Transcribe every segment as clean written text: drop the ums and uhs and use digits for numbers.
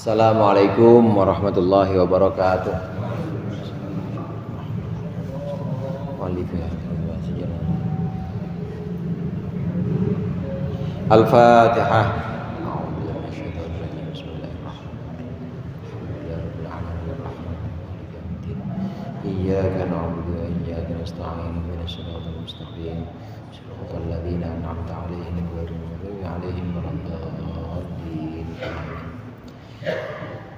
Assalamualaikum warahmatullahi wabarakatuh. Al-Fatihah. Iyyaka na'budu wa iyyaka nasta'in ihdinas siratal mustaqim siratal ladzina an'amta 'alaihim ghairil maghdubi 'alaihim waladdallin.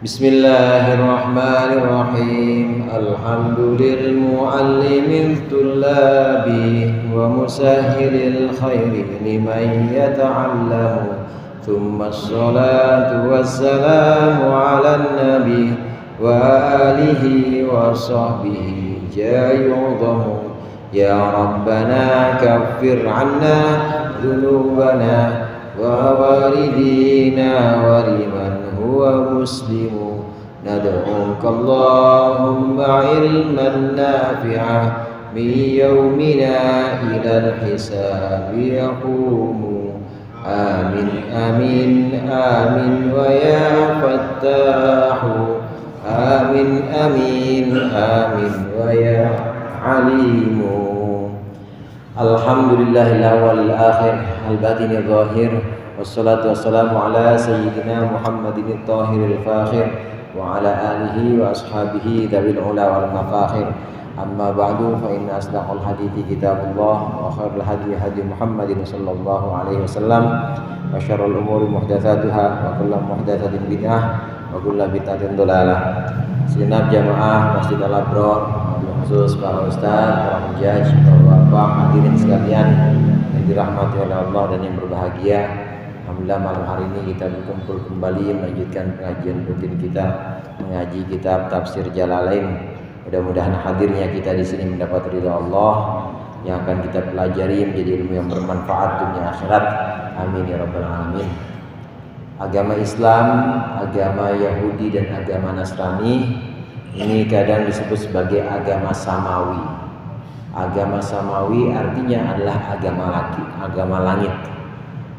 Bismillahirrahmanirrahim. Alhamdulillahil mu'allimil tullabi wa musahhilil khairi liman yata'allamu. Thumma assalatu wassalamu 'alan nabi wa alihi wa sahbihi jayudahu. Ya Rabbana kaffir 'anna dhunubana wa walidina wa liman huwa muslimu. Nad'uka Allahumma ilman nafi'a min yawmina ilal hisabi yaqumu. Amin amin amin wa ya fattahu. Amin amin amin wa ya alimu. Alhamdulillahil awwalil akhir al batinil zahir. Wassalatu wassalamu ala sayyidina Muhammadin at-tahiril fakhir wa ala alihi wa ashabihi dzawil ula wal mafakhir. Amma ba'du, fa inna asdaqal hadithi kitabullah wa khairul hadi hadi Muhammadin sallallahu alaihi wasallam wa syarrul umuri muhdatsatuha wa kullu muhdatsatin bid'ah wa kullu bid'atin dhalalah. Segenap jamaah Masjid Al-Abrar, khusus para ustaz, para hujjaj, para bapak, hadirin sekalian yang dirahmati oleh Allah dan yang berbahagia. Alhamdulillah malam hari ini kita berkumpul kembali melanjutkan pengajian rutin kita mengaji kitab Tafsir Jalalain. Mudah-mudahan hadirnya kita di sini mendapat ridha Allah yang akan kita pelajari menjadi ilmu yang bermanfaat dunia akhirat. Amin ya rabbal alamin. Agama Islam, agama Yahudi dan agama Nasrani ini kadang disebut sebagai agama samawi. Agama samawi artinya adalah agama langit.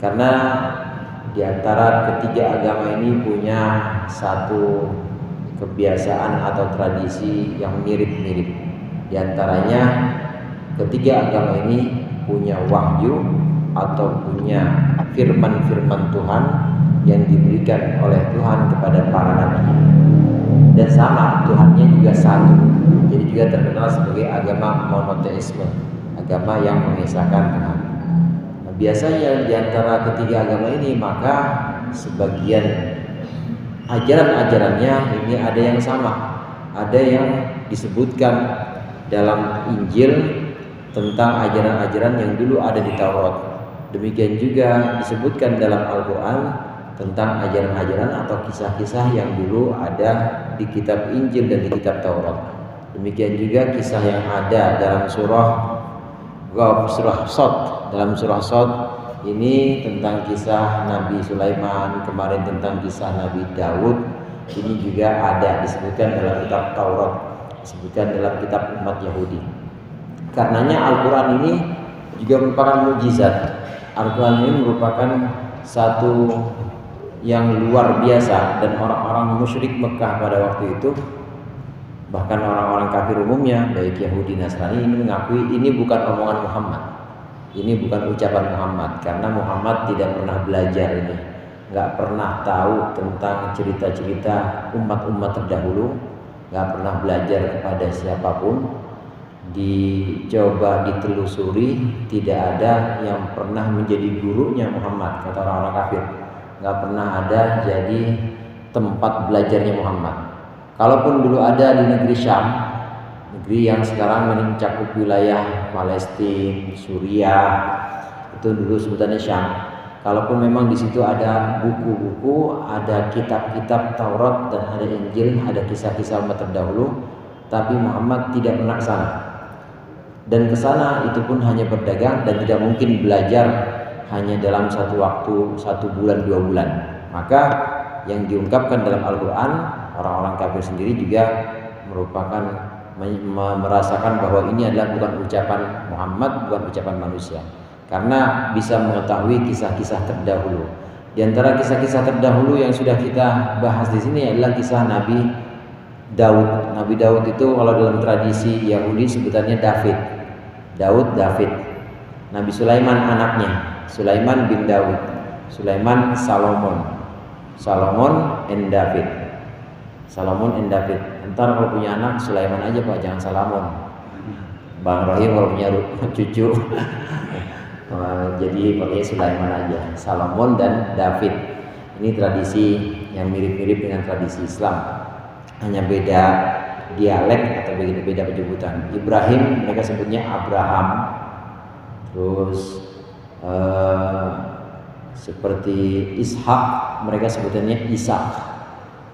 Karena di antara ketiga agama ini punya satu kebiasaan atau tradisi yang mirip-mirip. Di antaranya ketiga agama ini punya wahyu atau punya firman-firman Tuhan yang diberikan oleh Tuhan kepada para nabi. Dan sama, Tuhannya juga satu. Jadi juga terkenal sebagai agama monoteisme, agama yang mengesahkan Tuhan. Nah, biasanya di antara ketiga agama ini maka sebagian ajaran-ajarannya ini ada yang sama. Ada yang disebutkan dalam Injil tentang ajaran-ajaran yang dulu ada di Taurat. Demikian juga disebutkan dalam Al-Quran tentang ajaran-ajaran atau kisah-kisah yang dulu ada di kitab Injil dan di kitab Taurat. Demikian juga kisah yang ada dalam surah Shad. Dalam surah Shad ini tentang kisah Nabi Sulaiman, kemarin tentang kisah Nabi Daud. Ini juga ada disebutkan dalam kitab Taurat, disebutkan dalam kitab umat Yahudi. Karenanya Al-Quran ini juga merupakan mukjizat. Al-Quran ini merupakan satu yang luar biasa, dan orang-orang musyrik Mekah pada waktu itu, bahkan orang-orang kafir umumnya baik Yahudi Nasrani ini mengakui ini bukan omongan Muhammad, ini bukan ucapan Muhammad, karena Muhammad tidak pernah belajar ini, nggak pernah tahu tentang cerita-cerita umat-umat terdahulu, nggak pernah belajar kepada siapapun. Dicoba ditelusuri, tidak ada yang pernah menjadi gurunya Muhammad, kata orang-orang kafir. Nggak pernah ada jadi tempat belajarnya Muhammad. Kalaupun dulu ada di negeri Syam, negeri yang sekarang mencakup wilayah Palestina, Suriah, itu dulu sebutannya Syam. Kalaupun memang di situ ada buku-buku, ada kitab-kitab Taurat dan ada Injil, ada kisah-kisah umat terdahulu, tapi Muhammad tidak pernah ke sana. Dan ke sana itu pun hanya berdagang dan tidak mungkin belajar hanya dalam satu waktu, 1 bulan 2 bulan. Maka yang diungkapkan dalam Al-Quran, orang-orang kafir sendiri juga merupakan merasakan bahwa ini adalah bukan ucapan Muhammad, bukan ucapan manusia, karena bisa mengetahui kisah-kisah terdahulu. Di antara kisah-kisah terdahulu yang sudah kita bahas di sini adalah kisah Nabi Daud. Nabi Daud itu kalau dalam tradisi Yahudi sebutannya David. David. Nabi Sulaiman anaknya, Sulaiman bin Daud. Sulaiman Salomon and David. Entar kalau punya anak Sulaiman aja Pak, jangan Salamon. Bang Rohim kalau punya cucu jadi pakai Sulaiman aja. Salomon dan David. Ini tradisi yang mirip-mirip dengan tradisi Islam, hanya beda dialek atau beda penyebutan. Ibrahim mereka sebutnya Abraham. Terus seperti Ishak mereka sebutannya Ishak.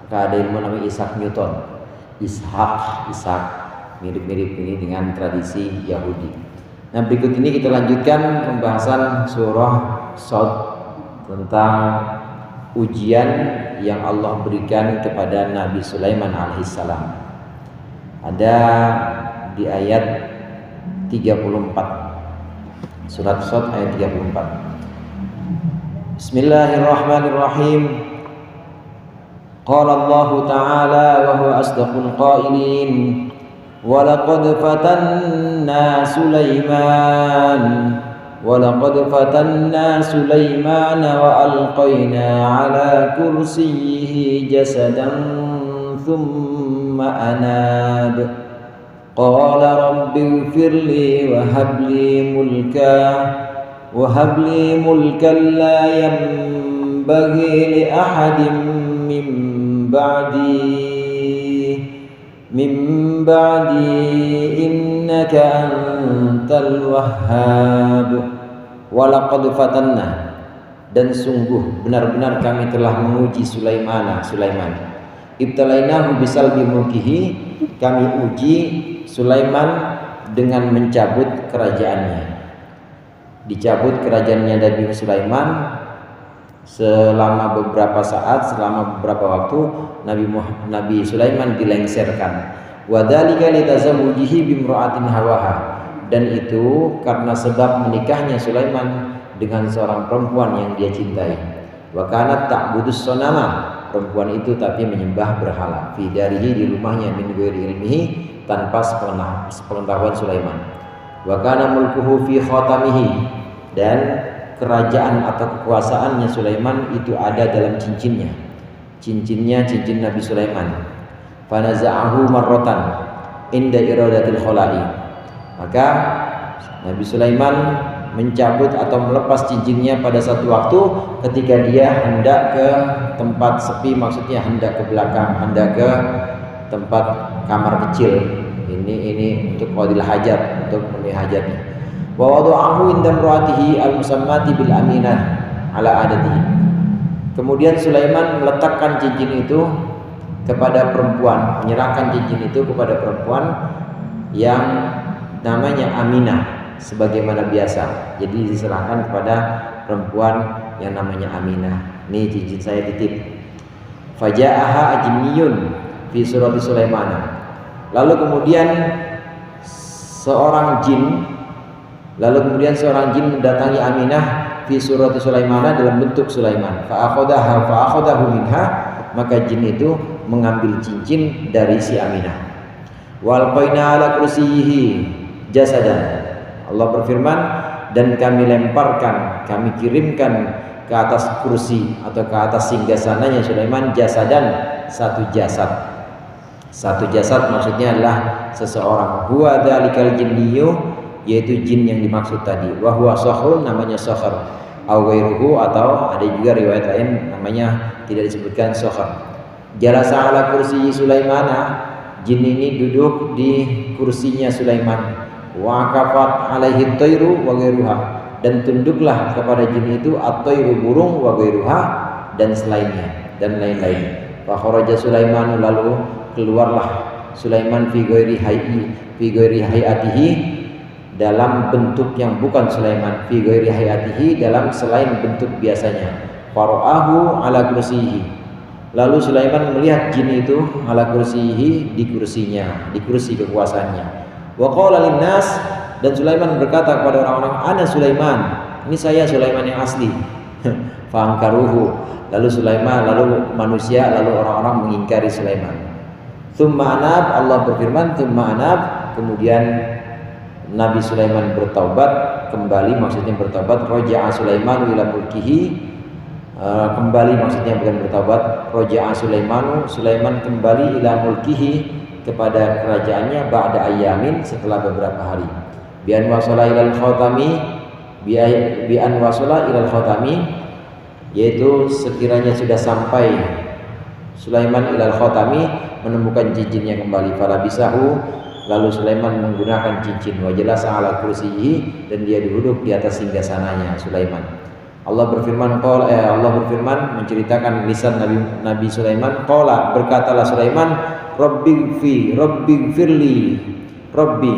Maka ada ilmu namanya Ishak Newton. Ishak mirip-mirip ini dengan tradisi Yahudi. Nah, berikut ini kita lanjutkan pembahasan surah Shad tentang ujian yang Allah berikan kepada Nabi Sulaiman alaihissalam. Ada di ayat 34. Surat Shad ayat 34. Bismillahirrahmanirrahim. Qala Allah Ta'ala wa huwa asdaqul qailin. وَلَقَدْ فَتَنَّا سُلَيْمَانَ وَأَلْقَيْنَا عَلَى كُرْسِيِّهِ جَسَدًا ثُمَّ أَنَابَ قَالَ رَبِّ اغْفِرْ لِي وَهَبْ لِي مُلْكًا لَّا يَنبَغِي لِأَحَدٍ min ba'di innaka antal wahhab. Walaqad fatanna, dan sungguh benar-benar kami telah menguji Sulaiman. Ibtalainahu bisalbi mulkihi, kami uji Sulaiman dengan mencabut kerajaannya. Dicabut kerajaannya Nabi Sulaiman selama beberapa saat, selama beberapa waktu Nabi Sulaiman dilengserkan. Wa dzalika litazawwujihi bimra'atin hawaha, dan itu karena sebab menikahnya Sulaiman dengan seorang perempuan yang dia cintai. Wa kanat ta'budus sonama, perempuan itu tapi menyembah berhala. Fi darihi, di rumahnya, min ghairi ilmihi, tanpa sepengetahuan Sulaiman. Wa kana mulkuhu fi khatamihi, dan kerajaan atau kekuasaannya Sulaiman itu ada dalam cincin Nabi Sulaiman. Fanaza'ahu marratan inda iradatil khala'i, maka Nabi Sulaiman mencabut atau melepas cincinnya pada satu waktu ketika dia hendak ke tempat sepi, maksudnya hendak ke belakang, hendak ke tempat kamar kecil. Ini untuk qadil hajat, untuk memenuhi hajatnya. Wa wada'ahu inda imra'atihi al-musammati bil aminah ala adatihi. Kemudian Sulaiman meletakkan cincin itu kepada perempuan, menyerahkan cincin itu kepada perempuan yang namanya Aminah sebagaimana biasa. Jadi diserahkan kepada perempuan yang namanya Aminah. Ini cincin saya titip. Faja'aha ajniyun fi surati Sulaiman. Lalu kemudian seorang jin mendatangi Aminah fi surati Sulaiman, dalam bentuk Sulaiman. Fa'akhadahu minha, maka jin itu mengambil cincin dari si Aminah. Walqaina ala kursiyhi jasadan. Allah berfirman, dan kami lemparkan, kami kirimkan ke atas kursi atau ke atas singgasananya Sulaiman jasadan, satu jasad. Satu jasad maksudnya adalah seseorang. Huwa dzalikal jinniyu, yaitu jin yang dimaksud tadi. Wa huwa sakhrun, namanya sakhr. Au ghairuhu, atau ada juga riwayat lain namanya tidak disebutkan sakhr. Jalasa ala kursi Sulaimana, jin ini duduk di kursinya Sulaiman. Wa kafat alaihi tayru wa ghairuha, dan tunduklah kepada jin itu at-tayru, burung, wa ghairuha, dan selainnya dan lain-lain. Fa kharaja Sulaiman, lalu keluarlah Sulaiman fi ghairi hayatihi, dalam bentuk yang bukan Sulaiman, fi ghairi hayatihi, dalam selain bentuk biasanya. Fara'ahu ala kursihi, lalu Sulaiman melihat jin itu ala kursihi, di kursinya, di kursi kekuasaannya. Wa qala linnas, dan Sulaiman berkata kepada orang-orang, ana Sulaiman, ini saya Sulaiman yang asli. Fangkaruhu, lalu manusia, lalu orang-orang mengingkari Sulaiman. Tsumma anab, Allah berfirman, tsumma anab, kemudian Nabi Sulaiman bertaubat kembali, maksudnya bertaubat. Raja'a Sulaiman ila mulkihi, kembali maksudnya bukan bertaubat. Raja'a Sulaiman kembali ila mulkihi, kepada kerajaannya, ba'da ayamin, setelah beberapa hari. Bi an wasala ilal khatami, yaitu sekiranya sudah sampai Sulaiman ilal khatami, menemukan cincinnya kembali. Fala bisahu, lalu Sulaiman menggunakan cincin. Wa jalasa ala kursiyihi, dan dia duduk di atas singgasananya Sulaiman. Allah berfirman menceritakan lisan Nabi Sulaiman. Qala, berkatalah Sulaiman, Rabbi firli, Rabbi,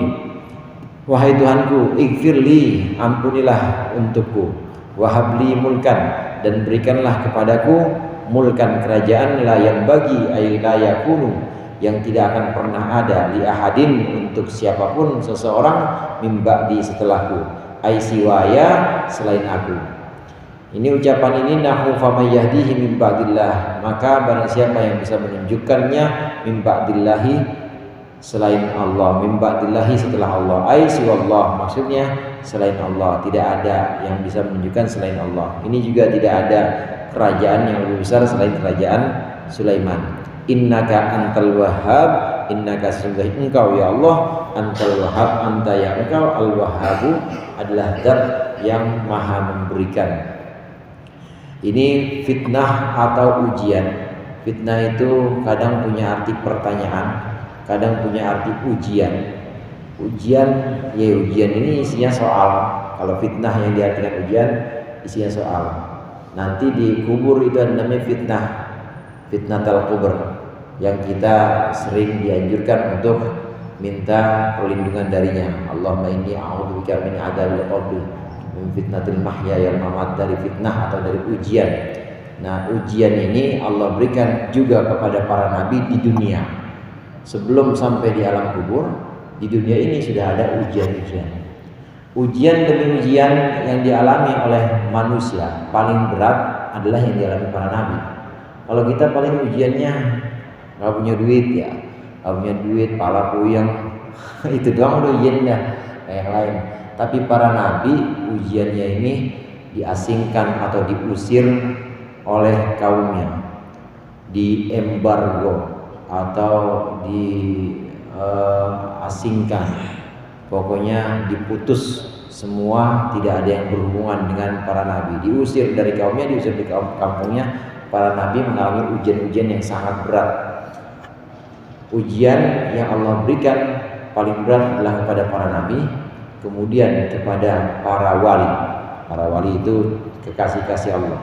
wahai Tuhanku, ighfirli, ampunilah untukku, wahabli mulkan, dan berikanlah kepadaku mulkan, kerajaan, la yang bagi ay la yakunu, yang tidak akan pernah ada, li ahadin, untuk siapapun seseorang, mim ba'di, setelahku, ay siwaya, selain aku. Ini ucapan ini, nahu faman yahdihi min ba'dillah, maka barang siapa yang bisa menunjukkannya, min ba'dillahi, selain Allah, min ba'dillahi, setelah Allah, ai siwallah, maksudnya selain Allah, tidak ada yang bisa menunjukkan selain Allah. Ini juga tidak ada kerajaan yang lebih besar selain kerajaan Sulaiman. Innaka antal wahhab, innaka sesungguhnya engkau ya Allah, antal wahhab, anta ya engkau, al wahhabu adalah zat yang maha memberikan. Ini fitnah atau ujian. Fitnah itu kadang punya arti pertanyaan, kadang punya arti ujian. Ujian ini isinya soal. Kalau fitnah yang diartikan ujian, isinya soal. Nanti di kubur itu namanya fitnatul kubur, yang kita sering dianjurkan untuk minta perlindungan darinya. Allahumma inni a'udzubika min adzabil qabr, min fitnatil mahya wal mamat, dari fitnah atau dari ujian. Nah, ujian ini Allah berikan juga kepada para nabi di dunia. Sebelum sampai di alam kubur, di dunia ini sudah ada ujian-ujian. Ujian demi ujian yang dialami oleh manusia, paling berat adalah yang dialami para nabi. Kalau kita paling ujiannya nggak punya duit, ya nggak punya duit, pala puyeng, itu doang udah ujiannya, kayak yang lain. Tapi para nabi ujiannya ini diasingkan atau diusir oleh kaumnya, diembargo atau diasingkan, pokoknya diputus semua, tidak ada yang berhubungan dengan para nabi, diusir dari kaumnya, diusir dari kampungnya. Para nabi mengalami ujian-ujian yang sangat berat. Ujian yang Allah berikan paling berat adalah kepada para nabi, kemudian kepada para wali. Para wali itu kekasih-kasih Allah.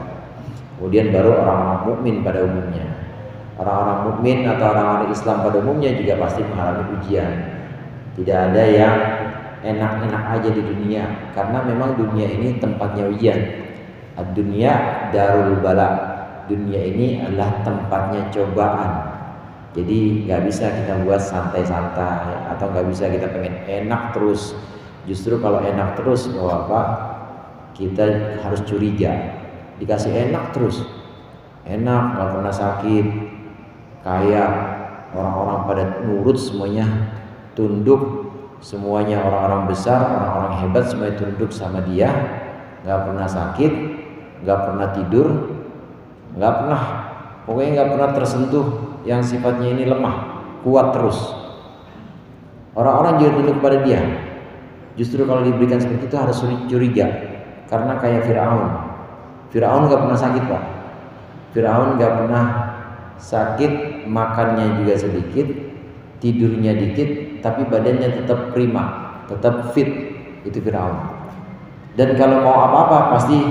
Kemudian baru orang-orang mukmin pada umumnya. Orang-orang mukmin atau orang-orang Islam pada umumnya juga pasti mengalami ujian. Tidak ada yang enak-enak aja di dunia, karena memang dunia ini tempatnya ujian. Ad-dunya darul bala. Dunia ini adalah tempatnya cobaan. Jadi nggak bisa kita buat santai-santai, atau nggak bisa kita pengen enak terus. Justru kalau enak terus, apa, kita harus curiga. Dikasih enak terus, enak, nggak pernah sakit, kaya, orang-orang pada nurut semuanya, tunduk semuanya, orang-orang besar, orang-orang hebat semuanya tunduk sama dia, nggak pernah sakit, nggak pernah tidur, nggak pernah, pokoknya nggak pernah tersentuh yang sifatnya ini lemah, kuat terus. Orang-orang juga tunduk kepada dia. Justru kalau diberikan seperti itu harus curiga, karena kayak Firaun nggak pernah sakit, Pak. Firaun nggak pernah sakit, makannya juga sedikit, tidurnya dikit, tapi badannya tetap prima, tetap fit. Itu Firaun. Dan kalau mau apa-apa pasti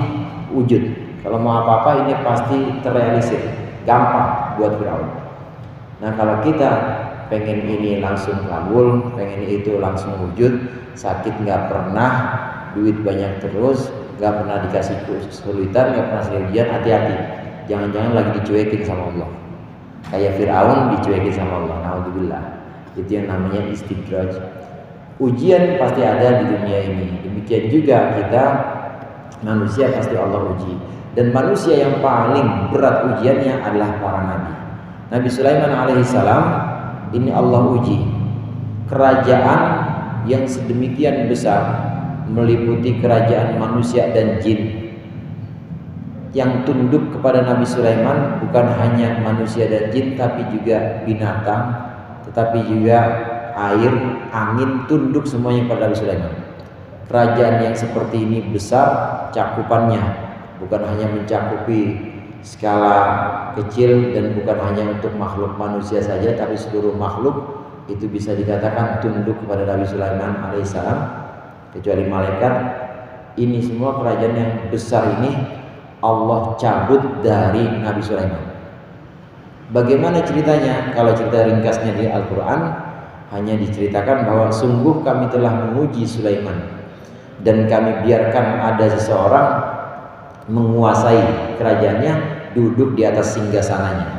wujud. Kalau mau apa-apa ini pasti terrealisir, gampang buat Firaun. Nah, kalau kita pengen ini langsung kabul, pengen itu langsung wujud, sakit nggak pernah, duit banyak terus, nggak pernah dikasih kesulitan, nggak pernah ujian, hati-hati. Jangan-jangan lagi dicuekin sama Allah. Kayak Firaun dicuekin sama Allah. Naudzubillah. Itu yang namanya istidraj. Ujian pasti ada di dunia ini. Demikian juga kita manusia pasti Allah uji. Dan manusia yang paling berat ujiannya adalah para nabi. Nabi Sulaiman alaihissalam ini Allah uji kerajaan yang sedemikian besar, meliputi kerajaan manusia dan jin. Yang tunduk kepada Nabi Sulaiman bukan hanya manusia dan jin, tapi juga binatang, tetapi juga air, angin, tunduk semuanya pada Nabi Sulaiman. Kerajaan yang seperti ini besar cakupannya, bukan hanya mencakupi skala kecil dan bukan hanya untuk makhluk manusia saja, tapi seluruh makhluk itu bisa dikatakan tunduk kepada Nabi Sulaiman alaihissalam, kecuali malaikat. Ini semua kerajaan yang besar ini Allah cabut dari Nabi Sulaiman. Bagaimana ceritanya? Kalau cerita ringkasnya di Al-Quran hanya diceritakan bahwa sungguh kami telah menguji Sulaiman dan kami biarkan ada seseorang menguasai kerajaannya, duduk di atas singgasananya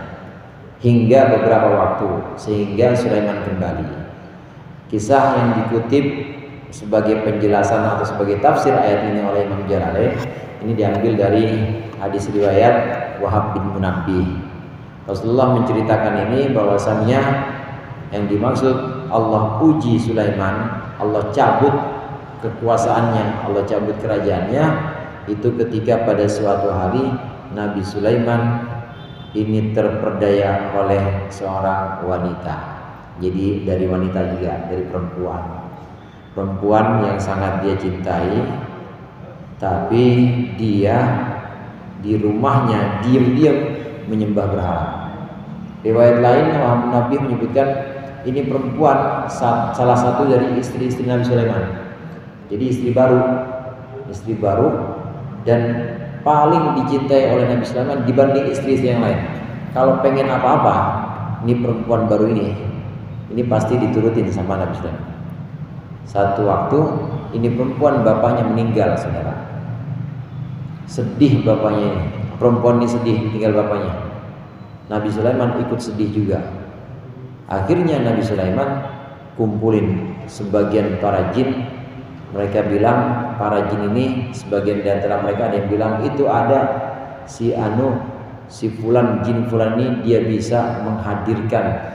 hingga beberapa waktu, sehingga Sulaiman kembali. Kisah yang dikutip sebagai penjelasan atau sebagai tafsir ayat ini oleh Imam Jalalain ini diambil dari hadis riwayat Wahab bin Munabbih. Rasulullah menceritakan ini bahwasannya yang dimaksud Allah uji Sulaiman, Allah cabut kekuasaannya, Allah cabut kerajaannya, itu ketika pada suatu hari Nabi Sulaiman ini terperdaya oleh seorang wanita. Jadi dari wanita juga, dari perempuan yang sangat dia cintai, tapi dia di rumahnya diam-diam menyembah berhala. Riwayat lain Nabi menyebutkan ini perempuan salah satu dari istri-istri Nabi Sulaiman. Jadi istri baru dan paling dicintai oleh Nabi Sulaiman dibanding istri-istri yang lain. Kalau pengen apa-apa, ini perempuan baru ini pasti diturutin sama Nabi Sulaiman. Satu waktu ini perempuan bapaknya meninggal, saudara. Sedih bapaknya ini. Perempuan ini sedih tinggal bapaknya. Nabi Sulaiman ikut sedih juga. Akhirnya Nabi Sulaiman kumpulin sebagian para jin. Mereka bilang para jin ini, sebagian di antara mereka ada yang bilang itu ada si fulan, jin fulan ini dia bisa menghadirkan,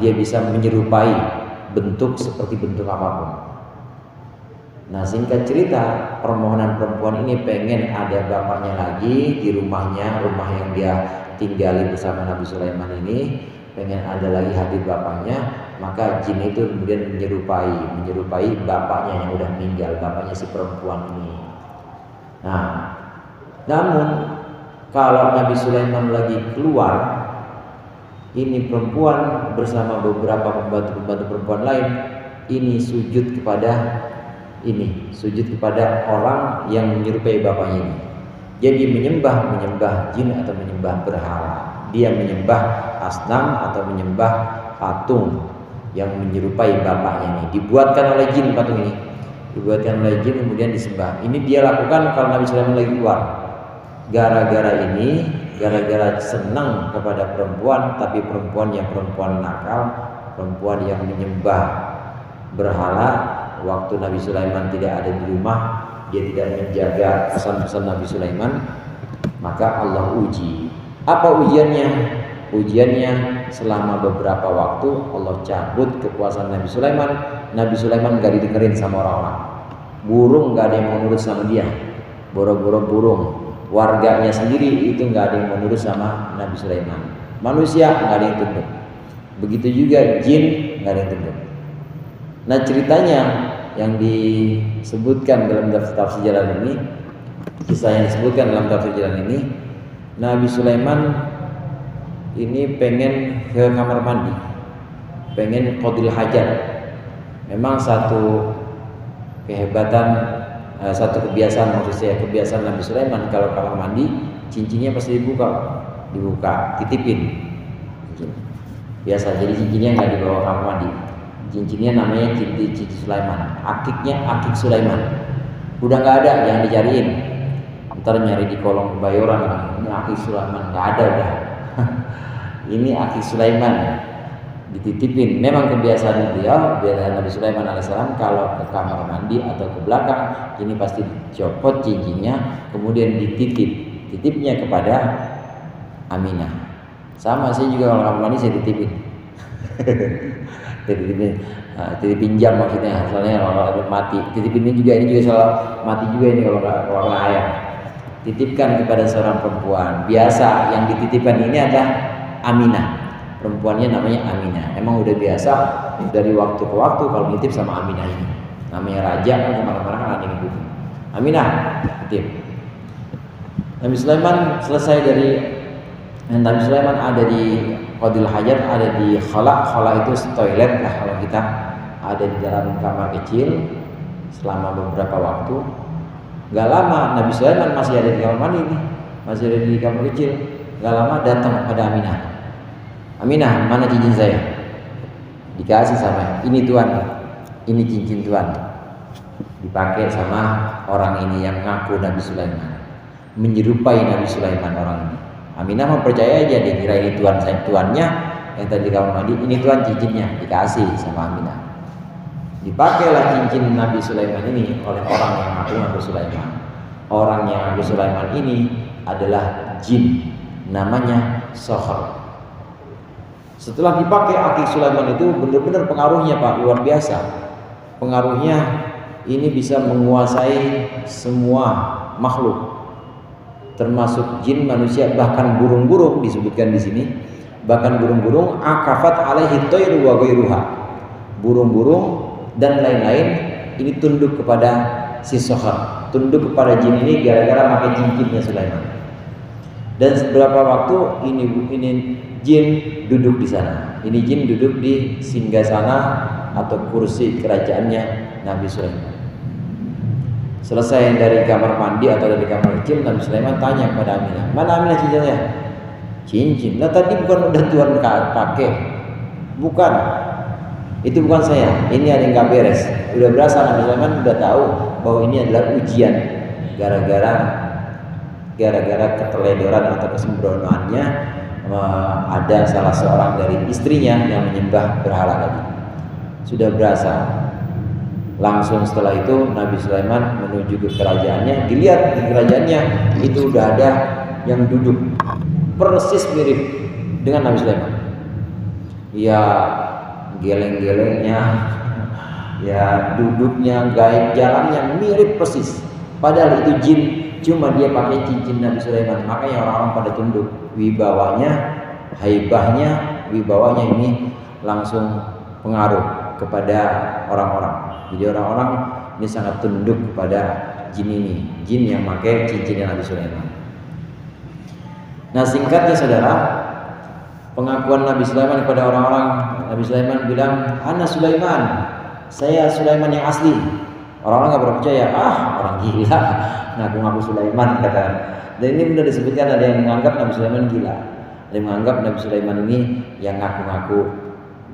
dia bisa menyerupai bentuk seperti bentuk apapun. Nah, singkat cerita, permohonan perempuan ini pengen ada bapaknya lagi di rumahnya, rumah yang dia tinggali bersama Nabi Sulaiman ini, pengen ada lagi hadir bapaknya. Maka jin itu kemudian menyerupai bapaknya yang udah meninggal, bapaknya si perempuan ini. Nah, namun kalau Nabi Sulaiman lagi keluar, ini perempuan bersama beberapa pembantu perempuan lain ini sujud kepada orang yang menyerupai bapaknya ini. Jadi menyembah jin atau menyembah berhala. Dia menyembah asnam atau menyembah patung yang menyerupai bapaknya ini. Dibuatkan oleh jin patung ini. Dibuatkan oleh jin kemudian disembah. Ini dia lakukan kalau Nabi Sulaiman lagi keluar. Gara-gara senang kepada perempuan, tapi perempuan nakal, perempuan yang menyembah berhala. Waktu Nabi Sulaiman tidak ada di rumah, dia tidak menjaga pesan-pesan Nabi Sulaiman, maka Allah uji. Apa ujiannya? Ujiannya selama beberapa waktu Allah cabut kekuasaan Nabi Sulaiman. Nabi Sulaiman gak didengerin sama orang-orang. Burung gak ada yang mau nurut sama dia. Boro-boro burung. Warganya sendiri itu gak ada yang mau nurut sama Nabi Sulaiman. Manusia gak ada yang tunduk. Begitu juga jin gak ada yang tunduk. Nah, ceritanya yang disebutkan dalam tafsir jalan ini, kisah yang disebutkan dalam tafsir jalan ini, Nabi Sulaiman ini pengen ke kamar mandi, pengen qadil hajat. Memang satu kehebatan, satu kebiasaan kebiasaan Nabi Sulaiman kalau kamar mandi cincinnya pasti dibuka, titipin. Biasa, jadi cincinnya nggak dibawa kamar mandi. Cincinnya namanya cincin Sulaiman, akiknya akik Sulaiman. Udah nggak ada, jangan dicariin. Ntar nyari di kolong Kebayoran, ini akik Sulaiman, nggak ada udah. Ini akik Sulaiman, dititipin. Memang kebiasaan Nabi Sulaiman alaihissalam kalau ke kamar mandi atau ke belakang, ini pasti dicopot cincinnya, kemudian dititip titipnya kepada Aminah. Sama saya juga kalau kamar mandi saya titipin. Titip pinjam maksudnya, soalnya kalau mati. Titipin ini juga soal mati juga ini kalau nggak ayam. Titipkan kepada seorang perempuan. Biasa yang dititipkan ini adalah Aminah. Perempuannya namanya Aminah. Emang udah biasa dari waktu ke waktu kalau nitip sama Aminah ini. Namanya raja kan kemana-mana kan ada yang gitu. Aminah, titip. Nabi Sulaiman selesai dari Nabi Sulaiman ada di Qadil Hajat, ada di Khala itu toilet lah kalau kita ada di dalam kamar kecil selama beberapa waktu. Gak lama Nabi Sulaiman masih ada di kamar mandi nih, masih ada di kamar kecil. Gak lama datang pada Aminah. Aminah, mana cincin saya? Dikasih sama ini tuan, ini cincin tuan. Dipakai sama orang ini yang ngaku Nabi Sulaiman, menyerupai Nabi Sulaiman orang ini. Aminah mau percaya aja, dia kira ini tuan saya, tuannya yang tadi di kamar mandi, ini tuan cincinnya, dikasih sama Aminah. Dipakailah cincin Nabi Sulaiman ini oleh orang yang ngaku Nabi Sulaiman. Orang yang Nabi Sulaiman ini adalah jin, namanya Sohar. Setelah dipakai akik Sulaiman itu benar-benar pengaruhnya Pak luar biasa. Pengaruhnya ini bisa menguasai semua makhluk, termasuk jin, manusia, bahkan burung-burung disebutkan di sini. Bahkan burung-burung akafat alaihi tayru wa ghairuha. Burung-burung dan lain-lain ini tunduk kepada si Sohar, tunduk kepada jin ini gara-gara pakai cincinnya Sulaiman. Dan beberapa waktu ini jin duduk di sana. Ini jin duduk di singgasana atau kursi kerajaannya Nabi Sulaiman. Selesai dari kamar mandi atau dari kamar kecil, Nabi Sulaiman tanya kepada Aminah, mana Aminah cincinnya? Cincin. Nah tadi bukan udah Tuhan pakai? Bukan. Itu bukan saya. Ini ada yang nggak beres. Udah berasa Nabi Sulaiman udah tahu bahwa ini adalah ujian gara-gara keteledoran atau kesembronoannya. Ada salah seorang dari istrinya yang menyembah berhala tadi. Sudah berasa. Langsung setelah itu Nabi Sulaiman menuju ke kerajaannya. Dilihat di kerajaannya itu udah ada yang duduk persis mirip dengan Nabi Sulaiman. Ya geleng-gelengnya, ya duduknya, gaya jalannya mirip persis. Padahal itu jin, cuma dia pakai cincin Nabi Sulaiman. Makanya orang-orang pada tunduk. Wibawanya, haibahnya, wibawanya ini langsung pengaruh kepada orang-orang. Jadi orang-orang ini sangat tunduk kepada jin ini, jin yang pakai cincinnya Nabi Sulaiman. Nah singkatnya saudara, pengakuan Nabi Sulaiman kepada orang-orang, Nabi Sulaiman bilang, Ana Sulaiman, saya Sulaiman yang asli. Orang-orang nggak percaya, orang gila, ngaku-ngaku Sulaiman kata. Dan ini benar disebutkan ada yang menganggap Nabi Sulaiman gila, ada yang menganggap Nabi Sulaiman ini yang ngaku-ngaku,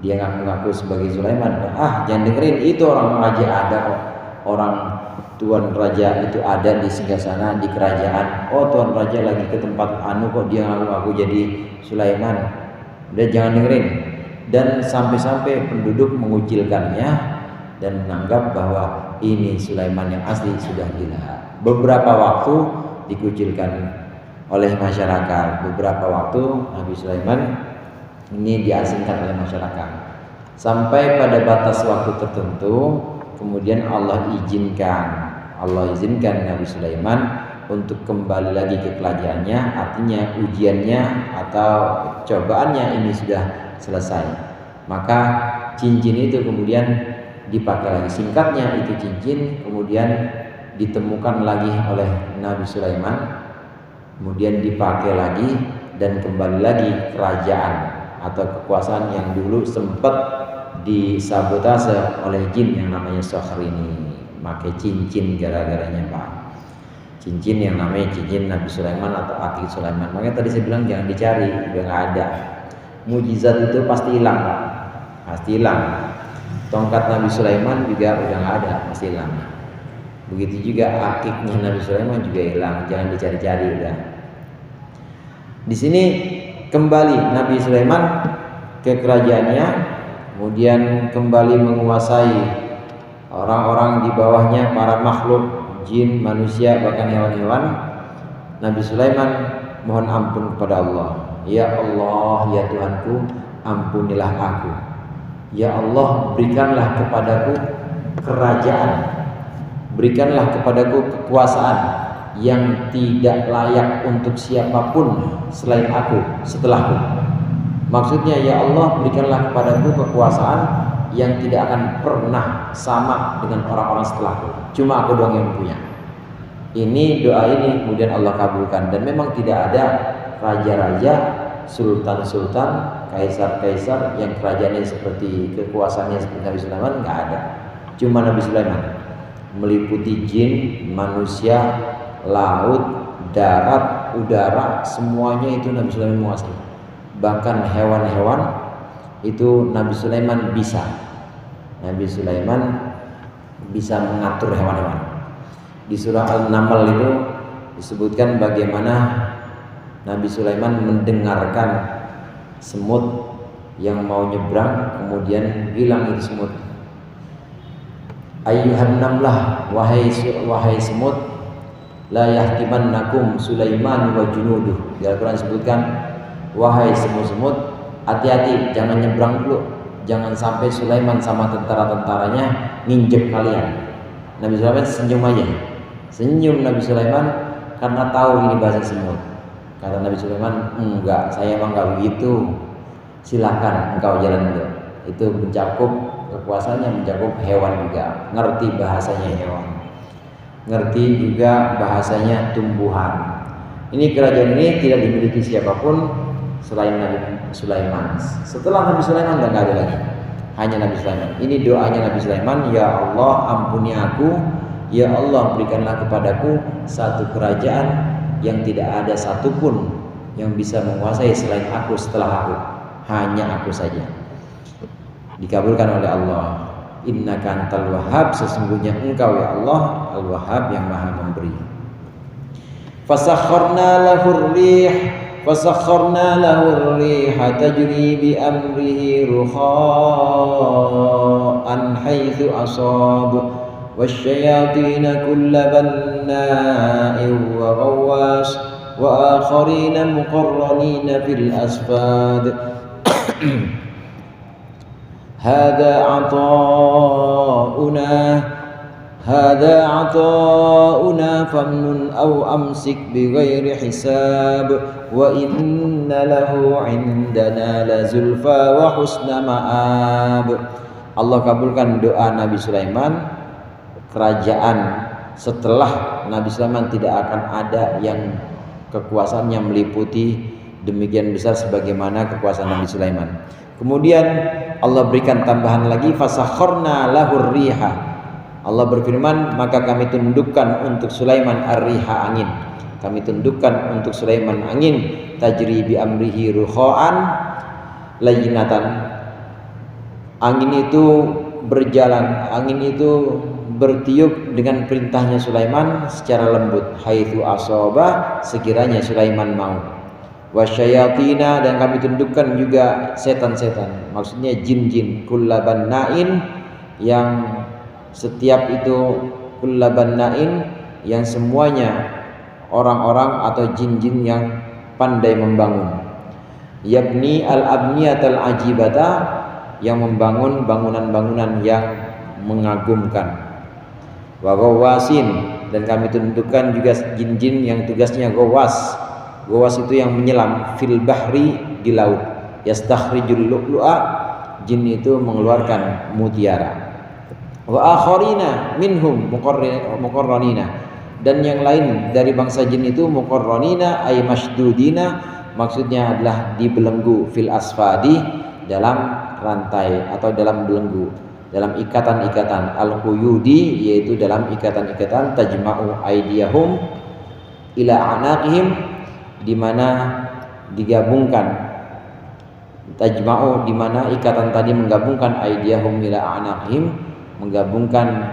dia ngaku-ngaku sebagai Sulaiman. Jangan dengerin, itu orang raja ada kok, orang tuan raja itu ada di singgasana di kerajaan. Tuan raja lagi ke tempat kok dia ngaku-ngaku jadi Sulaiman. Udah jangan dengerin. Dan sampai-sampai penduduk mengucilkannya dan menganggap bahwa ini Sulaiman yang asli, sudah gila. Beberapa waktu dikucilkan oleh masyarakat. Beberapa waktu Nabi Sulaiman ini diasingkan oleh masyarakat. Sampai pada batas waktu tertentu, kemudian Allah izinkan Nabi Sulaiman untuk kembali lagi ke kerajaannya. Artinya ujiannya atau cobaannya ini sudah selesai. Maka cincin itu kemudian dipakai lagi. Singkatnya itu cincin kemudian ditemukan lagi oleh Nabi Sulaiman, kemudian dipakai lagi dan kembali lagi kerajaan atau kekuasaan yang dulu sempat disabotase oleh jin yang namanya Sohar ini. Pakai cincin gara-garanya Pak, cincin yang namanya cincin Nabi Sulaiman atau akik Sulaiman. Makanya tadi saya bilang jangan dicari, udah nggak ada. Mujizat itu pasti hilang Pak, pasti hilang. Tongkat Nabi Sulaiman juga udah nggak ada, pasti hilang. Begitu juga akiknya Nabi Sulaiman juga hilang, jangan dicari-cari udah. Di sini kembali Nabi Sulaiman ke kerajaannya, kemudian kembali menguasai orang-orang di bawahnya, para makhluk, jin, manusia, bahkan hewan-hewan. Nabi Sulaiman mohon ampun kepada Allah. Ya Allah, ya Tuhanku, ampunilah aku. Ya Allah, berikanlah kepadaku kerajaan, berikanlah kepadaku kekuasaan yang tidak layak untuk siapapun selain aku setelahku. Maksudnya, ya Allah, berikanlah kepadaku kekuasaan yang tidak akan pernah sama dengan orang-orang setelahku. Cuma aku doang yang punya. Ini doa ini kemudian Allah kabulkan, dan memang tidak ada raja-raja, sultan-sultan, kaisar-kaisar yang kerajaannya seperti kekuasaannya seperti Nabi Sulaiman, nggak ada. Cuma Nabi Sulaiman, meliputi jin, manusia, laut, darat, udara, semuanya itu Nabi Sulaiman menguasai. Bahkan hewan-hewan itu Nabi Sulaiman bisa. Nabi Sulaiman bisa mengatur hewan-hewan. Di surah Al-Naml itu disebutkan bagaimana Nabi Sulaiman mendengarkan semut yang mau nyebrang, kemudian bilang itu semut, ayyuhan namlah, wahai semut, la yahtimannakum Sulaiman wa junuduh. Di Al-Quran disebutkan, wahai semut-semut, hati-hati, jangan nyebrang dulu, jangan sampai Sulaiman sama tentara-tentaranya nginjek kalian. Nabi Sulaiman senyum aja. Senyum Nabi Sulaiman karena tahu ini bahasa semut. Kata Nabi Sulaiman, enggak, saya emang enggak begitu. Silakan engkau jalan dulu. Itu mencakup kekuasaannya, mencakup hewan juga. Ngerti bahasanya hewan, ngerti juga bahasanya tumbuhan. Ini kerajaan ini tidak dimiliki siapapun selain Nabi Sulaiman. Setelah Nabi Sulaiman udah enggak ada lagi. Hanya Nabi Sulaiman. Ini doanya Nabi Sulaiman, ya Allah, ampuni aku. Ya Allah, berikanlah kepadaku satu kerajaan yang tidak ada satupun yang bisa menguasai selain aku setelah aku. Hanya aku saja. Dikabulkan oleh Allah. Innaka antal wahhab, sesungguhnya engkau ya Allah al-wahhab yang maha memberi. Fasakharna lahur rih tajri bi amrihi rukha'an haitsu asab والشياطين كل بناء وغواص وآخرين مقرنين في الأصفاد هذا عطاؤنا فامنن أو أمسك بغير حساب وإن له عندنا لزلفى وحسن مآب. Allah kabulkan doa Nabi Sulaiman. Kerajaan setelah Nabi Sulaiman tidak akan ada yang kekuasaannya meliputi demikian besar sebagaimana kekuasaan Nabi Sulaiman. Kemudian Allah berikan tambahan lagi, fasakharna lahur riha. Allah berfirman, maka kami tundukkan untuk Sulaiman ar-riha, angin. Kami tundukkan untuk Sulaiman angin, tajri bi amrihi rukha'an layyinatan. Angin itu berjalan, angin itu bertiup dengan perintahnya Sulaiman secara lembut, haitsu asaba, sekiranya Sulaiman mau. Wasyayatina, dan kami tundukkan juga setan-setan, maksudnya jin-jin, kullabannain, yang setiap itu kullabannain, yang semuanya orang-orang atau jin-jin yang pandai membangun. Yabni al-abniyatal ajibata, yang membangun bangunan-bangunan yang mengagumkan. Wa ghawasin, dan kami tundukkan juga jin-jin yang tugasnya gawas. Gawas itu yang menyelam, fil bahri, di laut. Yastakhrijul lu'lu'a, jin itu mengeluarkan mutiara. Wa akharina minhum muqarranina, dan yang lain dari bangsa jin itu muqarranina ay masydudina, maksudnya adalah dibelenggu, fil asfadi, dalam rantai atau dalam belenggu, dalam ikatan-ikatan, al-quyudi, yaitu dalam ikatan-ikatan, tajma'u aydiyahum ila anaqihim, di mana digabungkan, tajma'u, di mana ikatan tadi menggabungkan, aydiyahum ila anaqihim, menggabungkan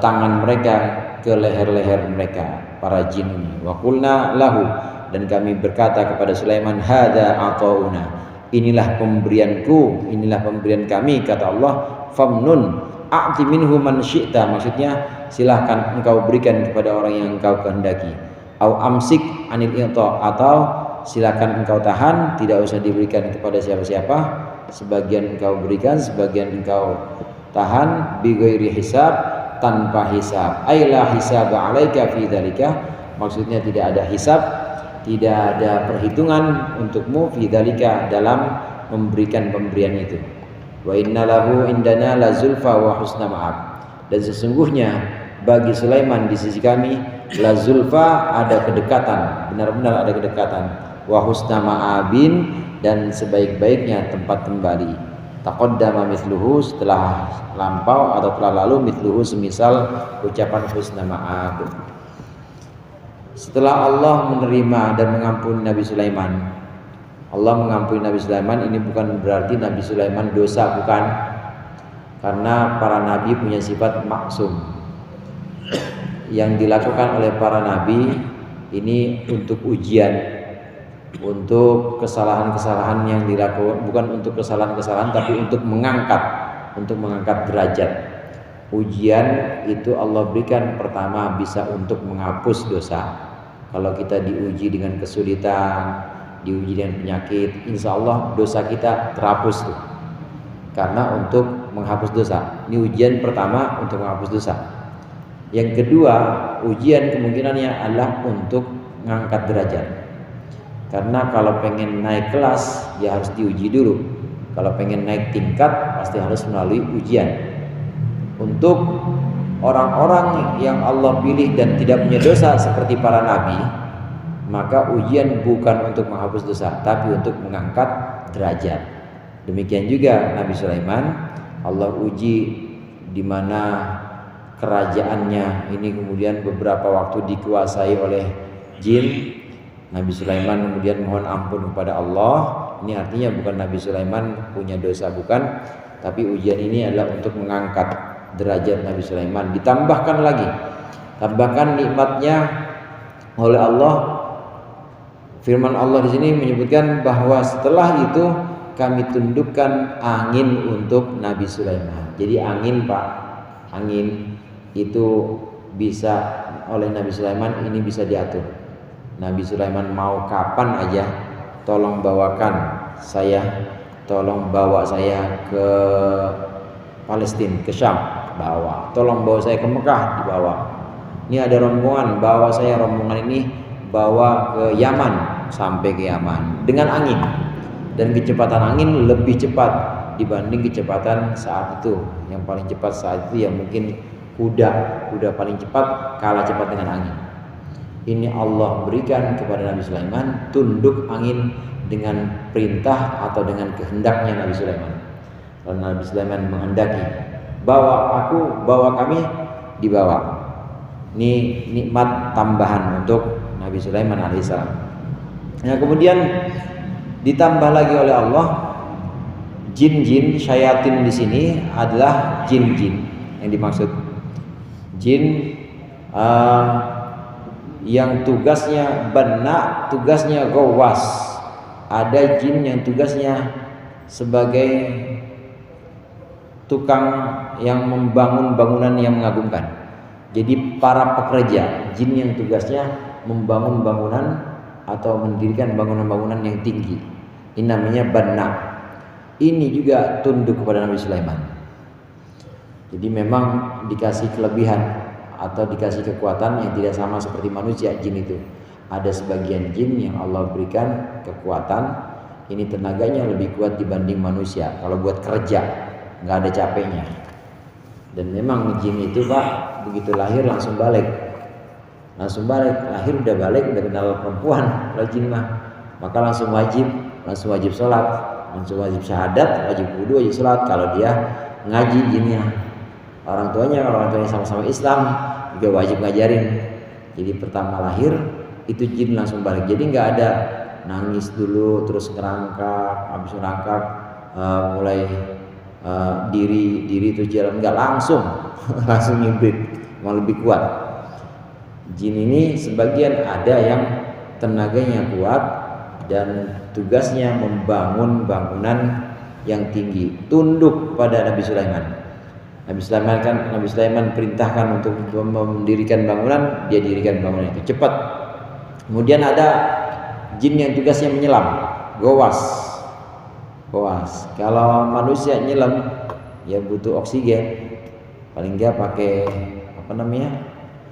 tangan mereka ke leher-leher mereka, para jin ini. Wa qulna lahu, dan kami berkata kepada Sulaiman, hadza ata'una, inilah pemberianku, inilah pemberian kami, kata Allah. Famnun a'ti minhu man syi'ta, maksudnya silahkan engkau berikan kepada orang yang engkau kehendaki. au amsik anil i'ta, atau silakan engkau tahan, tidak usah diberikan kepada siapa-siapa, sebagian engkau berikan, sebagian engkau tahan, bi ghairi hisab, tanpa hisab. Aila hisab 'alaika fi dzalika, maksudnya tidak ada hisab, tidak ada perhitungan untukmu fi dzalika, dalam memberikan pemberian itu. Wa innalahu indana la zulfa wa husna ma'ab, dan sesungguhnya bagi Sulaiman di sisi kami la zulfa, ada kedekatan, benar-benar ada kedekatan, wa husna ma'abin, dan sebaik-baiknya tempat kembali. Taqaddama mithluhu, setelah lampau atau telah lalu, mithluhu semisal ucapan husna ma'ab. Setelah Allah menerima dan mengampuni Nabi Sulaiman, Allah mengampuni Nabi Sulaiman, ini bukan berarti Nabi Sulaiman dosa, bukan, karena para nabi punya sifat maksum. Yang dilakukan oleh para nabi ini untuk ujian, untuk kesalahan-kesalahan yang dilakukan, bukan untuk kesalahan-kesalahan, tapi untuk mengangkat derajat. Ujian itu Allah berikan pertama bisa untuk menghapus dosa. Kalau kita diuji dengan kesulitan, diuji dengan penyakit, insya Allah dosa kita terhapus tuh, karena untuk menghapus dosa. Ini ujian pertama untuk menghapus dosa. Yang kedua, ujian kemungkinannya adalah untuk mengangkat derajat, karena kalau pengen naik kelas ya harus diuji dulu. Kalau pengen naik tingkat pasti harus melalui ujian. Untuk orang-orang yang Allah pilih dan tidak punya dosa seperti para nabi, maka ujian bukan untuk menghapus dosa, tapi untuk mengangkat derajat. Demikian juga Nabi Sulaiman, Allah uji di mana kerajaannya ini kemudian beberapa waktu dikuasai oleh jin. Nabi Sulaiman kemudian mohon ampun kepada Allah. Ini artinya bukan Nabi Sulaiman punya dosa, bukan, tapi ujian ini adalah untuk mengangkat derajat Nabi Sulaiman. Ditambahkan lagi, tambahkan nikmatnya oleh Allah. Firman Allah di sini menyebutkan bahwa setelah itu kami tundukkan angin untuk Nabi Sulaiman. Jadi angin, Pak, angin itu bisa oleh Nabi Sulaiman ini bisa diatur. Nabi Sulaiman mau kapan aja, tolong bawakan saya, tolong bawa saya ke Palestina, ke Syam, bawa. Tolong bawa saya ke Mekah, dibawa. Ini ada rombongan, bawa saya rombongan ini bawa ke Yaman, sampai ke Yaman dengan angin, dan kecepatan angin lebih cepat dibanding kecepatan saat itu. Yang paling cepat saat itu ya mungkin kuda paling cepat kalah cepat dengan angin. Ini Allah berikan kepada Nabi Sulaiman, tunduk angin dengan perintah atau dengan kehendaknya Nabi Sulaiman. Kalau Nabi Sulaiman menghendaki, bawa kami, dibawa. Ini nikmat tambahan untuk Nabi Sulaiman alaihissalam. Nah, kemudian ditambah lagi oleh Allah, jin-jin, syayatin di sini adalah jin-jin yang dimaksud. Jin yang tugasnya benak, tugasnya gawas. Ada jin yang tugasnya sebagai tukang yang membangun bangunan yang mengagumkan. Jadi para pekerja, jin yang tugasnya membangun bangunan atau mendirikan bangunan-bangunan yang tinggi. Ini namanya banna. Ini juga tunduk kepada Nabi Sulaiman. Jadi memang dikasih kelebihan atau dikasih kekuatan yang tidak sama seperti manusia. Jin itu ada sebagian jin yang Allah berikan kekuatan, ini tenaganya lebih kuat dibanding manusia. Kalau buat kerja nggak ada capeknya. Dan memang jin itu, Pak, begitu lahir langsung balik, lahir udah balik, udah kenal perempuan. Kalau jin mah maka langsung wajib sholat, langsung wajib syahadat, wajib wudu, wajib sholat. Kalau dia ngaji jinnya, orang tuanya sama-sama Islam juga wajib ngajarin. Jadi pertama lahir itu jin langsung balik. Jadi nggak ada nangis dulu terus ngerangkak, habis ngerangkak mulai diri itu jalan, nggak langsung nyibrit, malah lebih kuat. Jin ini sebagian ada yang tenaganya kuat dan tugasnya membangun bangunan yang tinggi, tunduk pada Nabi Sulaiman. Nabi Sulaiman perintahkan untuk mendirikan bangunan, dia dirikan bangunan itu cepat. Kemudian ada jin yang tugasnya menyelam, gowas. Kalau manusia nyelam ya butuh oksigen, paling nggak pakai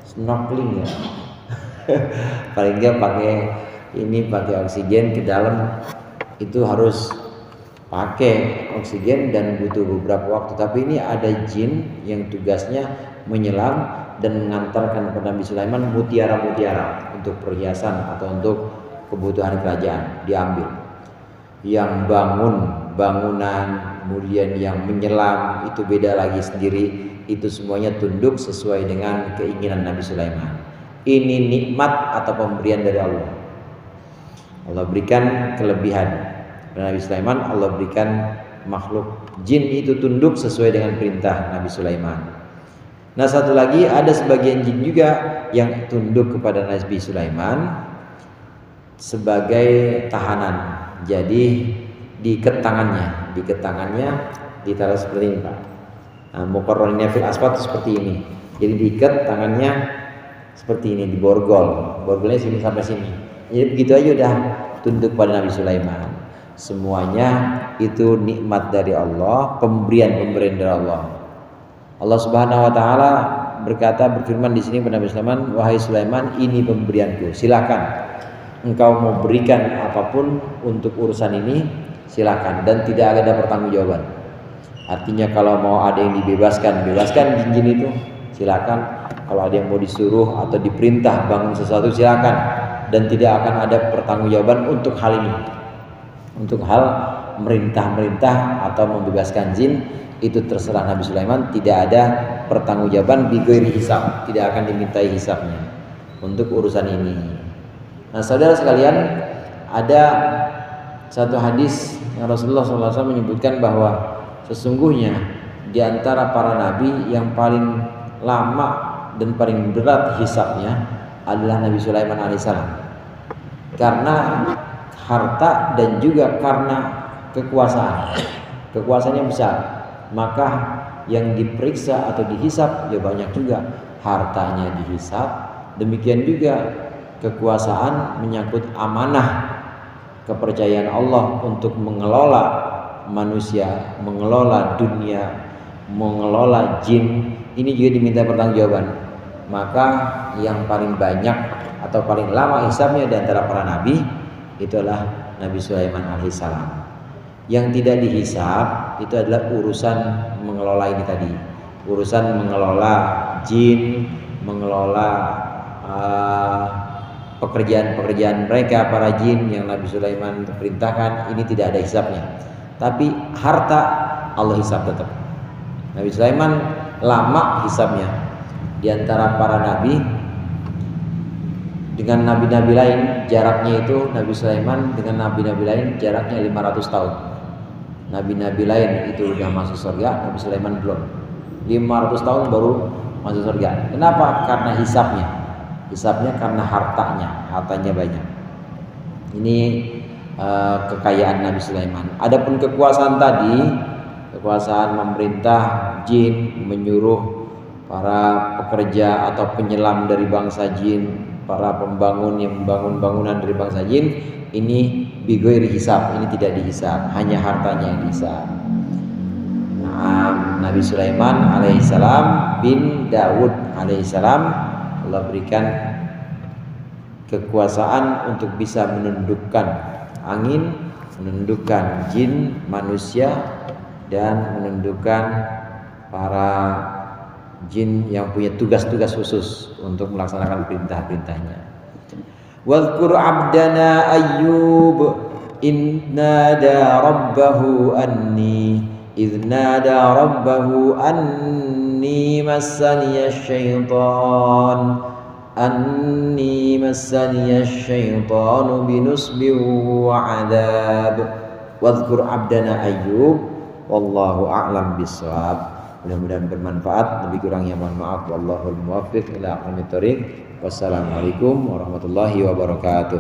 snorkeling ya. Paling nggak pakai oksigen ke dalam, itu harus pakai oksigen dan butuh beberapa waktu. Tapi ini ada jin yang tugasnya menyelam dan mengantarkan kepada Nabi Sulaiman mutiara-mutiara untuk perhiasan atau untuk kebutuhan kerajaan diambil. Yang bangunan, kemudian yang menyelam itu beda lagi sendiri. Itu semuanya tunduk sesuai dengan keinginan Nabi Sulaiman. Ini nikmat atau pemberian dari Allah. Allah berikan kelebihan kepada Nabi Sulaiman. Allah berikan makhluk jin itu tunduk sesuai dengan perintah Nabi Sulaiman. Nah, satu lagi ada sebagian jin juga yang tunduk kepada Nabi Sulaiman sebagai tahanan. Jadi diikat tangannya ditaruh seperti ini, Pak. Nah, muqarrarina fil asfat seperti ini. Jadi diikat tangannya seperti ini, borgolnya sini sampai sini. Jadi begitu aja udah tunduk pada Nabi Sulaiman. Semuanya itu nikmat dari Allah, pemberian dari Allah. Allah Subhanahu wa taala berfirman di sini kepada Nabi Sulaiman, "Wahai Sulaiman, ini pemberianku. Silakan engkau mau berikan apapun untuk urusan ini, silakan, dan tidak ada pertanggungjawaban." Artinya kalau mau ada yang bebaskan jin itu, silakan. Kalau ada yang mau disuruh atau diperintah bangun sesuatu, silakan, dan tidak akan ada pertanggungjawaban untuk hal ini. Untuk hal merintah atau membebaskan jin itu terserah Nabi Sulaiman, tidak ada pertanggungjawaban bighairi hisab, tidak akan dimintai hisabnya untuk urusan ini. Nah, saudara sekalian, ada satu hadis yang Rasulullah SAW menyebutkan bahwa sesungguhnya di antara para nabi yang paling lama dan paling berat hisabnya adalah Nabi Sulaiman alaihissalam, karena harta dan juga karena kekuasaannya besar, maka yang diperiksa atau dihisab ya banyak juga. Hartanya dihisab, demikian juga kekuasaan menyangkut amanah kepercayaan Allah untuk mengelola manusia, mengelola dunia, mengelola jin, ini juga diminta pertanggungjawaban. Maka yang paling banyak atau paling lama hisabnya di antara para nabi itu adalah Nabi Sulaiman alaihissalam. Yang tidak dihisab itu adalah urusan mengelola ini tadi, urusan mengelola jin, mengelola pekerjaan mereka para jin yang Nabi Sulaiman perintahkan, ini tidak ada hisabnya. Tapi harta Allah hisab tetap. Nabi Sulaiman lama hisabnya di antara para nabi. Dengan nabi-nabi lain jaraknya itu, Nabi Sulaiman dengan nabi-nabi lain jaraknya 500 tahun. Nabi-nabi lain itu sudah masuk surga, Nabi Sulaiman belum. 500 tahun baru masuk surga. Kenapa? Karena hisabnya karena hartanya banyak. Ini kekayaan Nabi Sulaiman. Adapun kekuasaan tadi, kekuasaan memerintah jin, menyuruh para pekerja atau penyelam dari bangsa jin, para pembangun yang membangun bangunan dari bangsa jin, ini bighairi hisab, ini tidak dihisab, hanya hartanya yang dihisab. Nah, Nabi Sulaiman alaihissalam bin Daud alaihissalam, Allah berikan kekuasaan untuk bisa menundukkan angin, menundukkan jin, manusia, dan menundukkan para jin yang punya tugas-tugas khusus untuk melaksanakan perintah-perintahnya. Wadhkur abdana Ayyub idnada rabbahu anni massaniya syaitan binusbin wa adab. Wadhkur abdana Ayyub, wallahu a'lam bissawab. Mudah-mudahan bermanfaat, lebih kurangnya mohon maaf. Wallahul muwaffiq ila aqwamit thoriq. Wassalamualaikum warahmatullahi wabarakatuh.